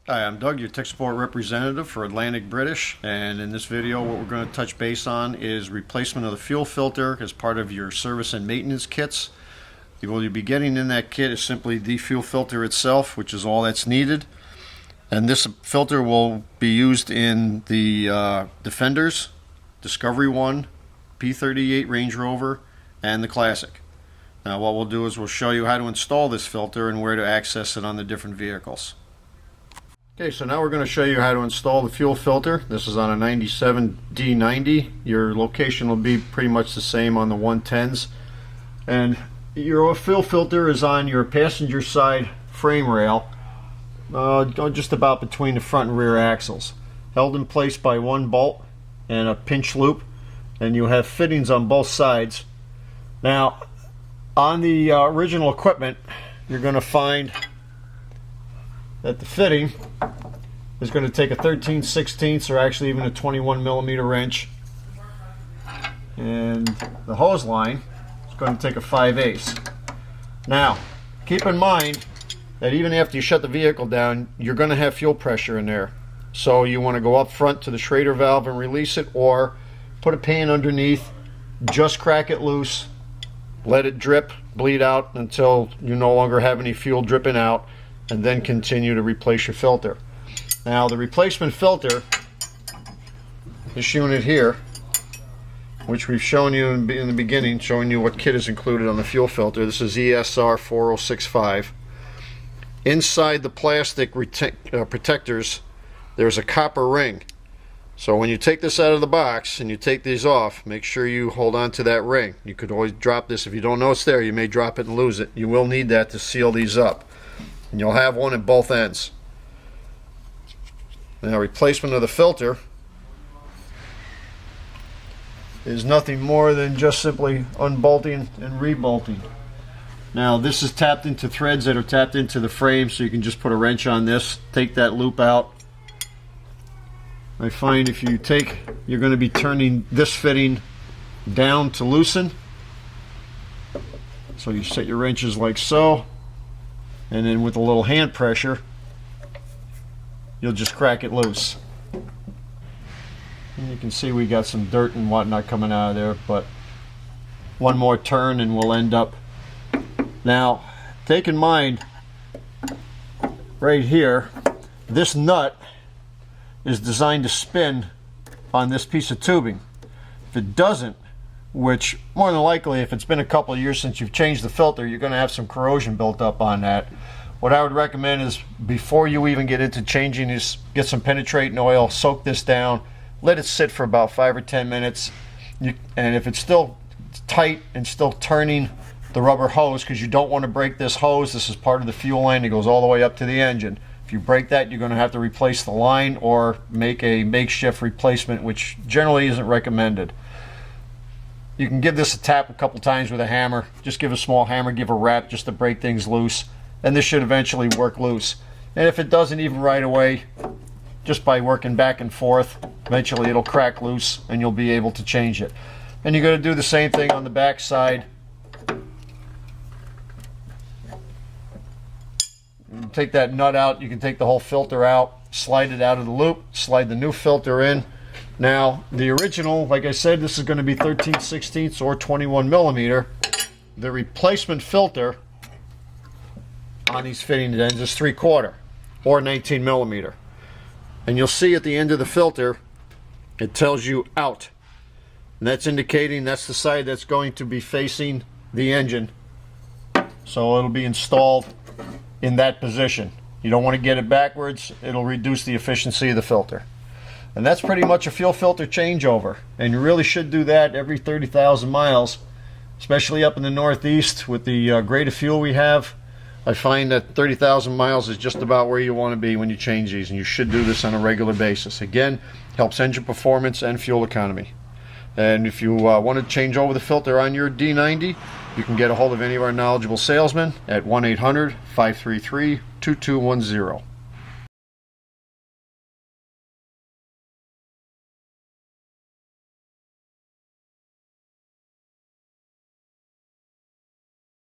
Hi, I'm Doug, your tech support representative for Atlantic British, and in this video what we're going to touch base on is replacement of the fuel filter as part of your service and maintenance kits. What you'll be getting in that kit is simply the fuel filter itself, which is all that's needed, and this filter will be used in the Defenders, Discovery 1, P38 Range Rover, and the Classic. Now what we'll do is we'll show you how to install this filter and where to access it on the different vehicles. Okay, so now we're going to show you how to install the fuel filter. This is on a 97 D90. Your location will be pretty much the same on the 110s. And your fuel filter is on your passenger side frame rail, just about between the front and rear axles. Held in place by one bolt and a pinch loop, and you have fittings on both sides. Now, on the original equipment, you're going to find that the fitting is going to take a 13/16 or actually even a 21 millimeter wrench, and the hose line is going to take a 5/8. Now keep in mind that even after you shut the vehicle down, you're going to have fuel pressure in there, so you want to go up front to the Schrader valve and release it, or put a pan underneath, just crack it loose, let it drip, bleed out until you no longer have any fuel dripping out, and then continue to replace your filter. Now the replacement filter, this unit here, which we've shown you in the beginning, showing you what kit is included on the fuel filter. This is ESR 4065. Inside the plastic protectors, there's a copper ring. So when you take this out of the box and you take these off, make sure you hold on to that ring. You could always drop this. If you don't know it's there, you may drop it and lose it. You will need that to seal these up, and you'll have one at both ends. Now, replacement of the filter is nothing more than just simply unbolting and rebolting. Now this is tapped into threads that are tapped into the frame, so you can just put a wrench on this, take that loop out. I find if you you're going to be turning this fitting down to loosen, so you set your wrenches like so, and then with a little hand pressure you'll just crack it loose. And you can see we got some dirt and whatnot coming out of there, but one more turn and we'll end up. Now take in mind right here, this nut is designed to spin on this piece of tubing. If it doesn't, which more than likely if it's been a couple of years since you've changed the filter, you're going to have some corrosion built up on that. What I would recommend is, before you even get into changing this, get some penetrating oil, soak this down, let it sit for about 5 or 10 minutes. And if it's still tight and still turning the rubber hose, because you don't want to break this hose, this is part of the fuel line that goes all the way up to the engine. If you break that, you're going to have to replace the line or make a makeshift replacement, which generally isn't recommended. You can give this a tap a couple times with a hammer. Just give a small hammer, give a rap just to break things loose, and this should eventually work loose. And if it doesn't even right away, just by working back and forth, eventually it'll crack loose and you'll be able to change it. And you're going to do the same thing on the back side. Take that nut out, you can take the whole filter out, slide it out of the loop, slide the new filter in. Now the original, like I said, this is going to be 13/16 or 21 millimeter. The replacement filter on these fitting ends is 3/4 or 19 millimeter. And you'll see at the end of the filter it tells you out, and that's indicating that's the side that's going to be facing the engine, so it'll be installed in that position. You don't want to get it backwards, it'll reduce the efficiency of the filter. And that's pretty much a fuel filter changeover, and you really should do that every 30,000 miles, especially up in the Northeast with the grade of fuel we have. I find that 30,000 miles is just about where you want to be when you change these, and you should do this on a regular basis. Again, helps engine performance and fuel economy. And if you want to change over the filter on your D90, you can get a hold of any of our knowledgeable salesmen at 1-800-533-2210.